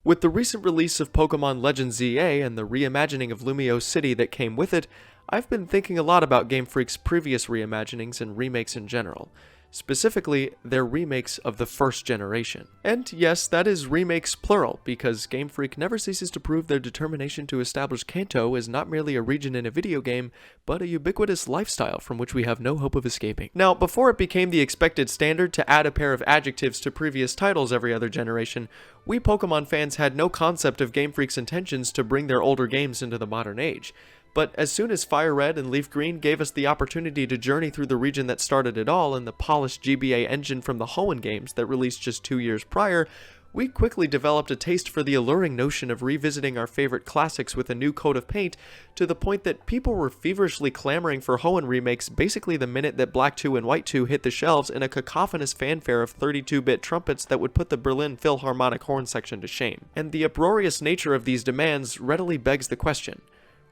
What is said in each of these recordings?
With the recent release of Pokémon Legends ZA and the reimagining of Lumiose City that came with it, I've been thinking a lot about Game Freak's previous reimaginings and remakes in general. Specifically, their remakes of the first generation. And yes, that is remakes plural, because Game Freak never ceases to prove their determination to establish Kanto as not merely a region in a video game, but a ubiquitous lifestyle from which we have no hope of escaping. Now, before it became the expected standard to add a pair of adjectives to previous titles every other generation, we Pokemon fans had no concept of Game Freak's intentions to bring their older games into the modern age. But as soon as FireRed and LeafGreen gave us the opportunity to journey through the region that started it all in the polished GBA engine from the Hoenn games that released just 2 years prior, we quickly developed a taste for the alluring notion of revisiting our favorite classics with a new coat of paint, to the point that people were feverishly clamoring for Hoenn remakes basically the minute that Black 2 and White 2 hit the shelves in a cacophonous fanfare of 32-bit trumpets that would put the Berlin Philharmonic horn section to shame. And the uproarious nature of these demands readily begs the question: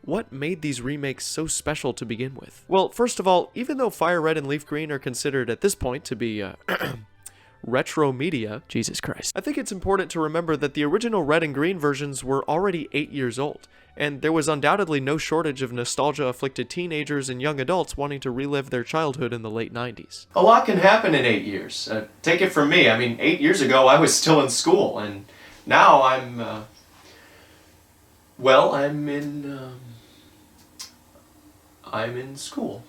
what made these remakes so special to begin with? Well, first of all, even though FireRed and LeafGreen are considered at this point to be retro media, Jesus Christ, I think it's important to remember that the original red and green versions were already 8 years old, and there was undoubtedly no shortage of nostalgia-afflicted teenagers and young adults wanting to relive their childhood in the late 90s. A lot can happen in 8 years. Take it from me, 8 years ago I was still in school, and now I'm in school.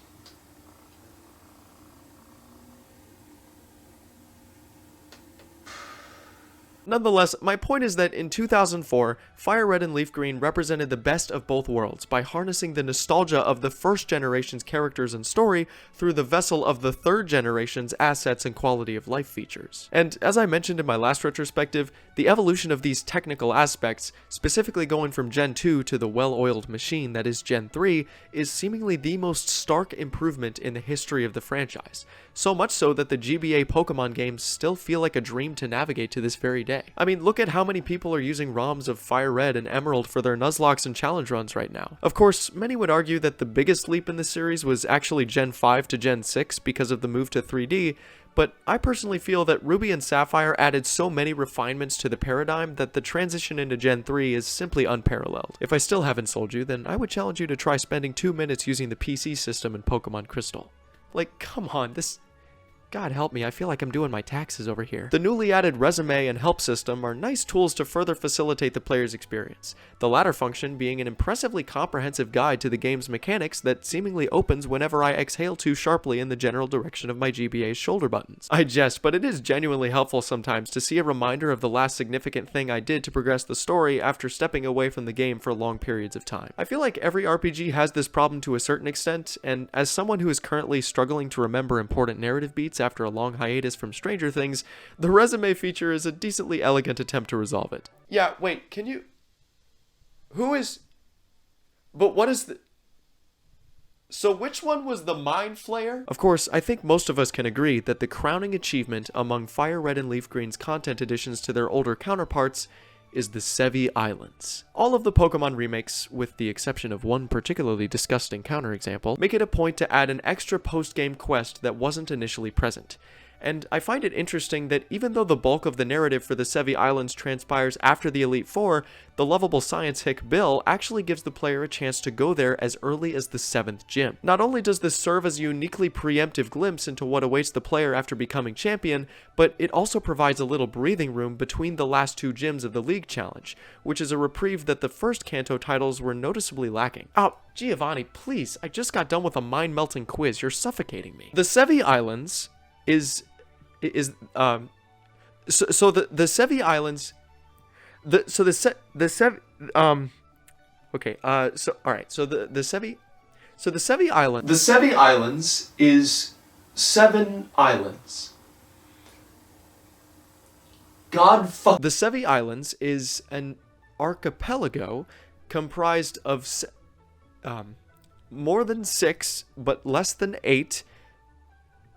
Nonetheless, my point is that in 2004, FireRed and LeafGreen represented the best of both worlds by harnessing the nostalgia of the first generation's characters and story through the vessel of the third generation's assets and quality of life features. And as I mentioned in my last retrospective, the evolution of these technical aspects, specifically going from Gen 2 to the well-oiled machine that is Gen 3, is seemingly the most stark improvement in the history of the franchise. So much so that the GBA Pokemon games still feel like a dream to navigate to this very day. Look at how many people are using ROMs of FireRed and Emerald for their Nuzlocke and challenge runs right now. Of course, many would argue that the biggest leap in the series was actually Gen 5 to Gen 6 because of the move to 3D, but I personally feel that Ruby and Sapphire added so many refinements to the paradigm that the transition into Gen 3 is simply unparalleled. If I still haven't sold you, then I would challenge you to try spending 2 minutes using the PC system in Pokemon Crystal. Come on, God help me, I feel like I'm doing my taxes over here. The newly added resume and help system are nice tools to further facilitate the player's experience, the latter function being an impressively comprehensive guide to the game's mechanics that seemingly opens whenever I exhale too sharply in the general direction of my GBA's shoulder buttons. I jest, but it is genuinely helpful sometimes to see a reminder of the last significant thing I did to progress the story after stepping away from the game for long periods of time. I feel like every RPG has this problem to a certain extent, and as someone who is currently struggling to remember important narrative beats after a long hiatus from Stranger Things, the resume feature is a decently elegant attempt to resolve it. Yeah, wait, can you... But what is the... So which one was the Mind Flayer? Of course, I think most of us can agree that the crowning achievement among FireRed and LeafGreen's content additions to their older counterparts is the Sevii Islands. All of the Pokemon remakes, with the exception of one particularly disgusting counterexample, make it a point to add an extra post-game quest that wasn't initially present. And I find it interesting that even though the bulk of the narrative for the Sevii Islands transpires after the Elite Four, the lovable science hick Bill actually gives the player a chance to go there as early as the 7th gym. Not only does this serve as a uniquely preemptive glimpse into what awaits the player after becoming champion, but it also provides a little breathing room between the last 2 gyms of the League Challenge, which is a reprieve that the first Kanto titles were noticeably lacking. Oh, Giovanni, please, I just got done with a mind-melting quiz, you're suffocating me. The Sevii Islands the Sevii Islands, the Sevii Island. The Sevii Islands is 7 islands. The Sevii Islands is an archipelago comprised of more than 6 but less than 8.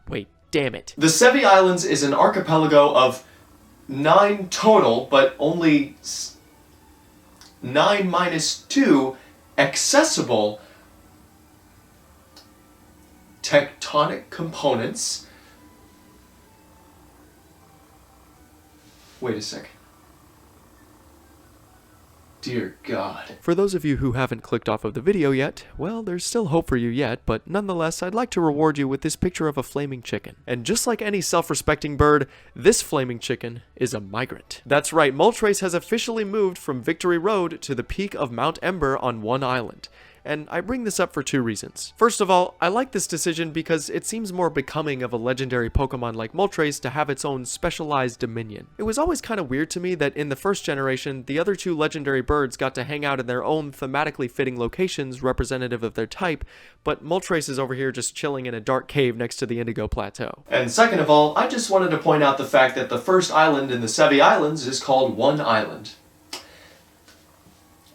Wait. Damn it. The Sevii Islands is an archipelago of 9 total, but only 9 minus 2 accessible tectonic components. Wait a sec. Dear God. For those of you who haven't clicked off of the video yet, well, there's still hope for you yet, but nonetheless, I'd like to reward you with this picture of a flaming chicken. And just like any self-respecting bird, this flaming chicken is a migrant. That's right, Moltres has officially moved from Victory Road to the peak of Mount Ember on one island. And I bring this up for two reasons. First of all, I like this decision because it seems more becoming of a legendary Pokemon like Moltres to have its own specialized dominion. It was always kind of weird to me that in the first generation, the other two legendary birds got to hang out in their own thematically fitting locations representative of their type, but Moltres is over here just chilling in a dark cave next to the Indigo Plateau. And second of all, I just wanted to point out the fact that the first island in the Sevii Islands is called One Island.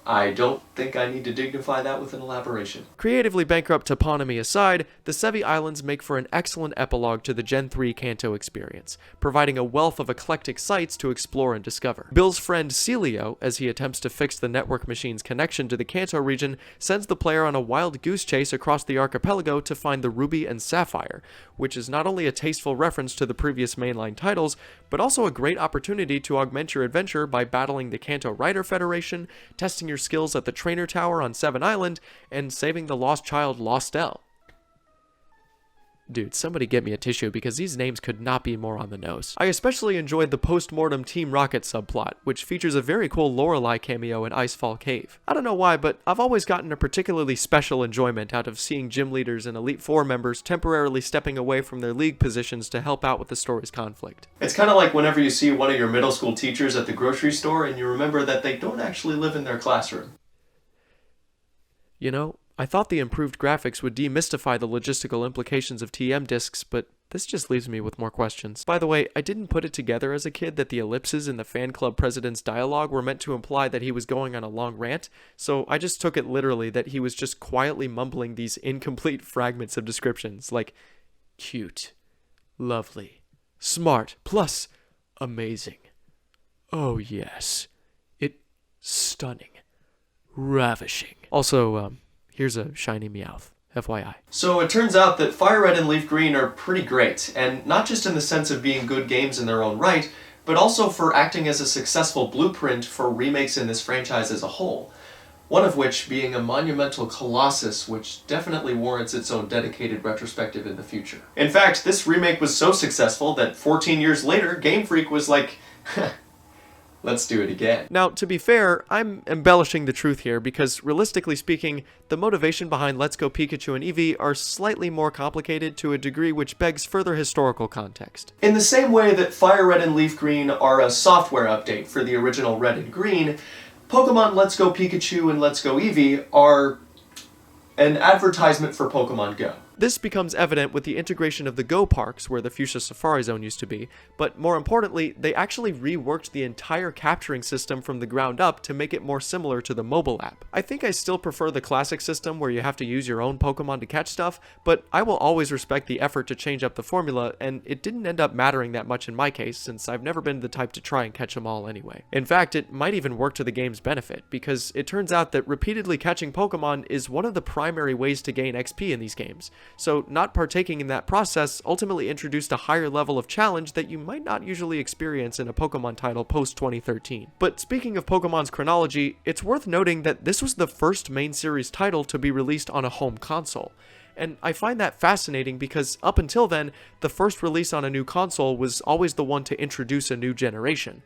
I don't think I need to dignify that with an elaboration. Creatively bankrupt toponymy aside, the Sevii Islands make for an excellent epilogue to the Gen 3 Kanto experience, providing a wealth of eclectic sites to explore and discover. Bill's friend Celio, as he attempts to fix the network machine's connection to the Kanto region, sends the player on a wild goose chase across the archipelago to find the Ruby and Sapphire, which is not only a tasteful reference to the previous mainline titles, but also a great opportunity to augment your adventure by battling the Kanto Rider Federation, testing your skills at the Trainer Tower on Sevii Island, and saving the lost child Lostel. Dude, somebody get me a tissue because these names could not be more on the nose. I especially enjoyed the post-mortem Team Rocket subplot, which features a very cool Lorelei cameo in Icefall Cave. I don't know why, but I've always gotten a particularly special enjoyment out of seeing gym leaders and Elite Four members temporarily stepping away from their league positions to help out with the story's conflict. It's kind of like whenever you see one of your middle school teachers at the grocery store and you remember that they don't actually live in their classroom. You know, I thought the improved graphics would demystify the logistical implications of TM discs, but this just leaves me with more questions. By the way, I didn't put it together as a kid that the ellipses in the fan club president's dialogue were meant to imply that he was going on a long rant, so I just took it literally that he was just quietly mumbling these incomplete fragments of descriptions, like cute, lovely, smart, plus amazing. Oh yes, stunning, ravishing. Also, here's a shiny Meowth, FYI. So it turns out that FireRed and LeafGreen are pretty great, and not just in the sense of being good games in their own right, but also for acting as a successful blueprint for remakes in this franchise as a whole. One of which being a monumental colossus which definitely warrants its own dedicated retrospective in the future. In fact, this remake was so successful that 14 years later, Game Freak was like, let's do it again. Now, to be fair, I'm embellishing the truth here because, realistically speaking, the motivation behind Let's Go Pikachu and Eevee are slightly more complicated to a degree which begs further historical context. In the same way that FireRed and LeafGreen are a software update for the original Red and Green, Pokemon Let's Go Pikachu and Let's Go Eevee are an advertisement for Pokemon Go. This becomes evident with the integration of the Go Parks, where the Fuchsia Safari Zone used to be, but more importantly, they actually reworked the entire capturing system from the ground up to make it more similar to the mobile app. I think I still prefer the classic system where you have to use your own Pokemon to catch stuff, but I will always respect the effort to change up the formula, and it didn't end up mattering that much in my case, since I've never been the type to try and catch them all anyway. In fact, it might even work to the game's benefit, because it turns out that repeatedly catching Pokemon is one of the primary ways to gain XP in these games. So not partaking in that process ultimately introduced a higher level of challenge that you might not usually experience in a Pokemon title post-2013. But speaking of Pokemon's chronology, it's worth noting that this was the first main series title to be released on a home console. And I find that fascinating because up until then, the first release on a new console was always the one to introduce a new generation.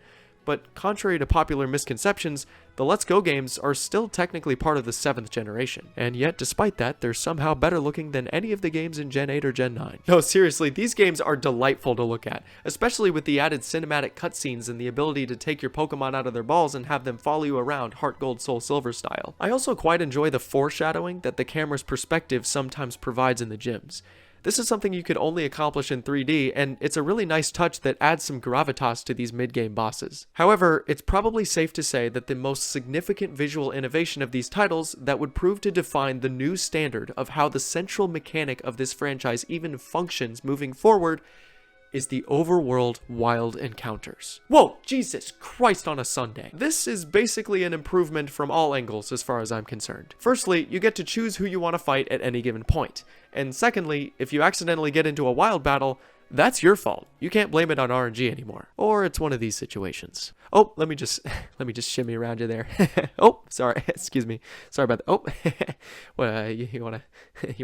But contrary to popular misconceptions, the Let's Go games are still technically part of the 7th generation. And yet, despite that, they're somehow better looking than any of the games in Gen 8 or Gen 9. No, seriously, these games are delightful to look at, especially with the added cinematic cutscenes and the ability to take your Pokemon out of their balls and have them follow you around Heart Gold Soul Silver style. I also quite enjoy the foreshadowing that the camera's perspective sometimes provides in the gyms. This is something you could only accomplish in 3D, and it's a really nice touch that adds some gravitas to these mid-game bosses. However, it's probably safe to say that the most significant visual innovation of these titles that would prove to define the new standard of how the central mechanic of this franchise even functions moving forward is the overworld wild encounters. Whoa, Jesus Christ on a Sunday. This is basically an improvement from all angles as far as I'm concerned. Firstly, you get to choose who you want to fight at any given point. And secondly, if you accidentally get into a wild battle, that's your fault. You can't blame it on RNG anymore. Or it's one of these situations. Oh, let me just shimmy around you there. Oh, sorry. Excuse me. Sorry about that. Oh, what, you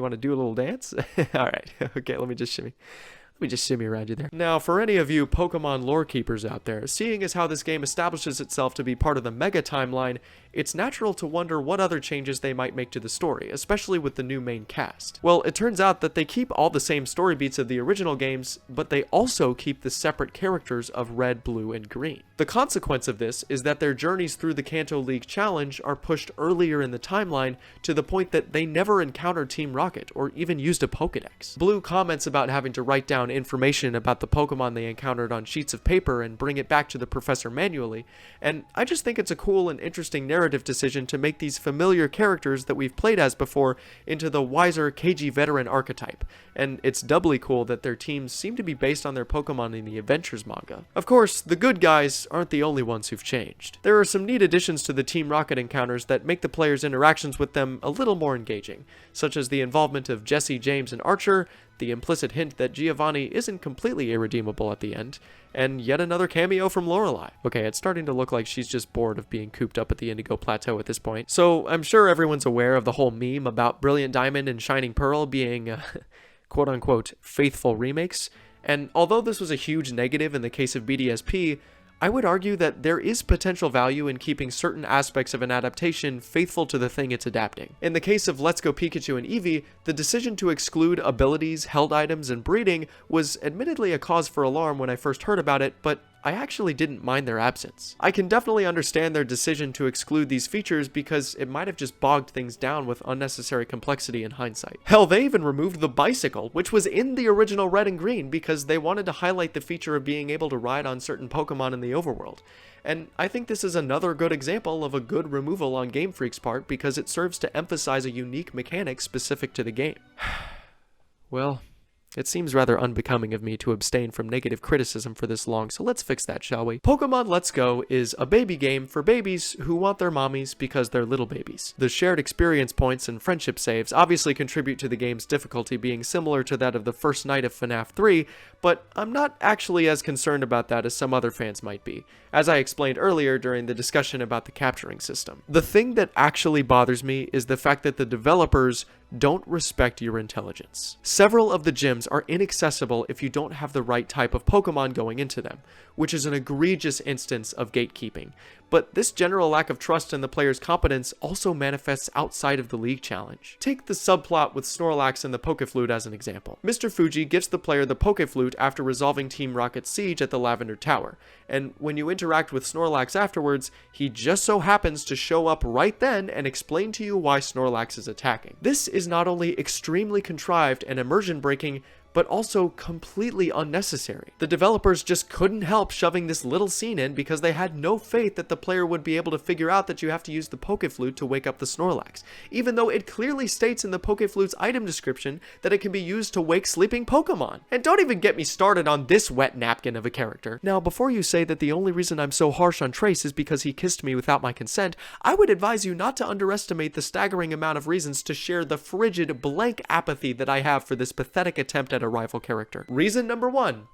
wanna do a little dance? All right. Okay, let me just shimmy around you there. Now, for any of you Pokemon lore keepers out there, seeing as how this game establishes itself to be part of the Mega timeline, it's natural to wonder what other changes they might make to the story, especially with the new main cast. Well, it turns out that they keep all the same story beats of the original games, but they also keep the separate characters of Red, Blue, and Green. The consequence of this is that their journeys through the Kanto League Challenge are pushed earlier in the timeline to the point that they never encountered Team Rocket or even used a Pokédex. Blue comments about having to write down information about the Pokemon they encountered on sheets of paper and bring it back to the professor manually, and I just think it's a cool and interesting narrative decision to make these familiar characters that we've played as before into the wiser KG veteran archetype, and it's doubly cool that their teams seem to be based on their Pokemon in the Adventures manga. Of course, the good guys aren't the only ones who've changed. There are some neat additions to the Team Rocket encounters that make the players' interactions with them a little more engaging, such as the involvement of Jesse, James, and Archer, the implicit hint that Giovanni isn't completely irredeemable at the end, and yet another cameo from Lorelei. Okay, it's starting to look like she's just bored of being cooped up at the Indigo Plateau at this point. So I'm sure everyone's aware of the whole meme about Brilliant Diamond and Shining Pearl being, quote-unquote, faithful remakes, and although this was a huge negative in the case of BDSP, I would argue that there is potential value in keeping certain aspects of an adaptation faithful to the thing it's adapting. In the case of Let's Go Pikachu and Eevee, the decision to exclude abilities, held items, and breeding was admittedly a cause for alarm when I first heard about it, but I actually didn't mind their absence. I can definitely understand their decision to exclude these features because it might have just bogged things down with unnecessary complexity in hindsight. Hell, they even removed the bicycle, which was in the original Red and Green because they wanted to highlight the feature of being able to ride on certain Pokemon in the overworld. And I think this is another good example of a good removal on Game Freak's part because it serves to emphasize a unique mechanic specific to the game. Well, it seems rather unbecoming of me to abstain from negative criticism for this long, so let's fix that, shall we? Pokemon Let's Go is a baby game for babies who want their mommies because they're little babies. The shared experience points and friendship saves obviously contribute to the game's difficulty being similar to that of the first night of FNAF 3, but I'm not actually as concerned about that as some other fans might be, as I explained earlier during the discussion about the capturing system. The thing that actually bothers me is the fact that the developers don't respect your intelligence. Several of the gyms are inaccessible if you don't have the right type of Pokemon going into them, which is an egregious instance of gatekeeping. But this general lack of trust in the player's competence also manifests outside of the League Challenge. Take the subplot with Snorlax and the Pokeflute as an example. Mr. Fuji gives the player the Pokeflute after resolving Team Rocket's siege at the Lavender Tower, and when you interact with Snorlax afterwards, he just so happens to show up right then and explain to you why Snorlax is attacking. This is not only extremely contrived and immersion breaking, but also completely unnecessary. The developers just couldn't help shoving this little scene in because they had no faith that the player would be able to figure out that you have to use the Pokeflute to wake up the Snorlax, even though it clearly states in the Pokeflute's item description that it can be used to wake sleeping Pokemon. And don't even get me started on this wet napkin of a character. Now, before you say that the only reason I'm so harsh on Trace is because he kissed me without my consent, I would advise you not to underestimate the staggering amount of reasons to share the frigid, blank apathy that I have for this pathetic attempt at a rival character. Reason number 1.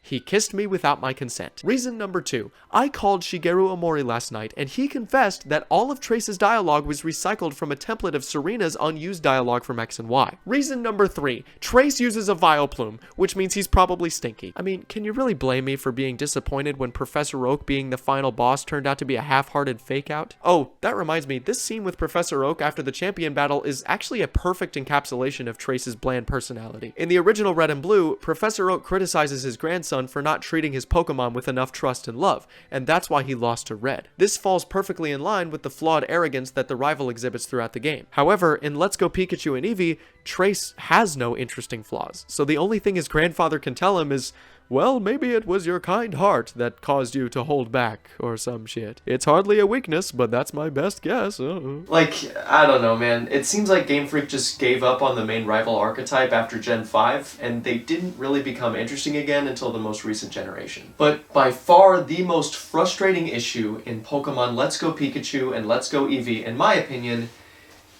He kissed me without my consent. Reason number 2. I called Shigeru Omori last night, and he confessed that all of Trace's dialogue was recycled from a template of Serena's unused dialogue from X and Y. Reason number 3. Trace uses a Vileplume, which means he's probably stinky. I mean, can you really blame me for being disappointed when Professor Oak being the final boss turned out to be a half-hearted fake-out? Oh, that reminds me, this scene with Professor Oak after the champion battle is actually a perfect encapsulation of Trace's bland personality. In the original Red and Blue, Professor Oak criticizes his grandson for not treating his Pokemon with enough trust and love, and that's why he lost to Red. This falls perfectly in line with the flawed arrogance that the rival exhibits throughout the game. However, in Let's Go Pikachu and Eevee, Trace has no interesting flaws, so the only thing his grandfather can tell him is, well, maybe it was your kind heart that caused you to hold back, or some shit. It's hardly a weakness, but that's my best guess. Like, I don't know, man. It seems like Game Freak just gave up on the main rival archetype after Gen 5, and they didn't really become interesting again until the most recent generation. But by far the most frustrating issue in Pokemon Let's Go Pikachu and Let's Go Eevee, in my opinion,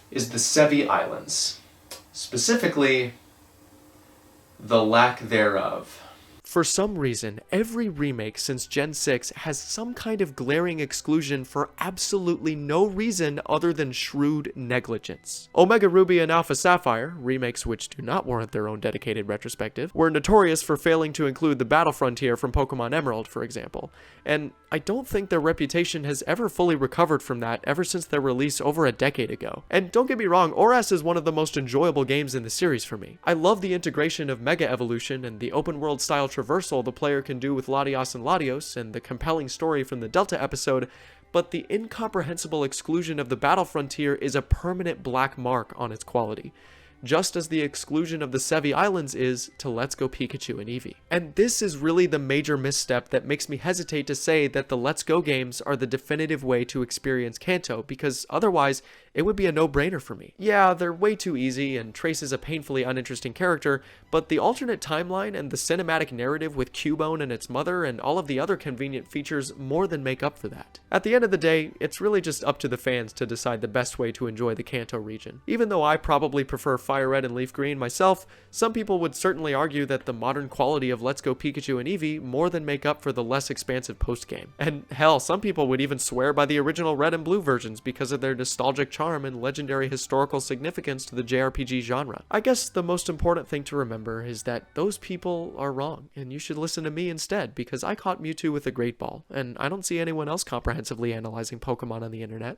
is the Sevii Islands. Specifically, the lack thereof. For some reason, every remake since Gen 6 has some kind of glaring exclusion for absolutely no reason other than shrewd negligence. Omega Ruby and Alpha Sapphire, remakes which do not warrant their own dedicated retrospective, were notorious for failing to include the battle frontier from Pokémon Emerald, for example, and I don't think their reputation has ever fully recovered from that ever since their release over a decade ago. And don't get me wrong, ORAS is one of the most enjoyable games in the series for me. I love the integration of Mega Evolution and the open world style traversal the player can do with Latios and Latios, and the compelling story from the Delta episode, but the incomprehensible exclusion of the battle frontier is a permanent black mark on its quality, just as the exclusion of the Sevii Islands is to Let's Go Pikachu and Eevee. And this is really the major misstep that makes me hesitate to say that the Let's Go games are the definitive way to experience Kanto, because otherwise it would be a no-brainer for me. Yeah, they're way too easy, and Trace is a painfully uninteresting character, but the alternate timeline and the cinematic narrative with Cubone and its mother and all of the other convenient features more than make up for that. At the end of the day, it's really just up to the fans to decide the best way to enjoy the Kanto region. Even though I probably prefer FireRed and LeafGreen myself, some people would certainly argue that the modern quality of Let's Go Pikachu and Eevee more than make up for the less expansive post-game. And hell, some people would even swear by the original Red and Blue versions because of their nostalgic charm and legendary historical significance to the JRPG genre. I guess the most important thing to remember is that those people are wrong, and you should listen to me instead, because I caught Mewtwo with a Great Ball, and I don't see anyone else comprehensively analyzing Pokemon on the internet.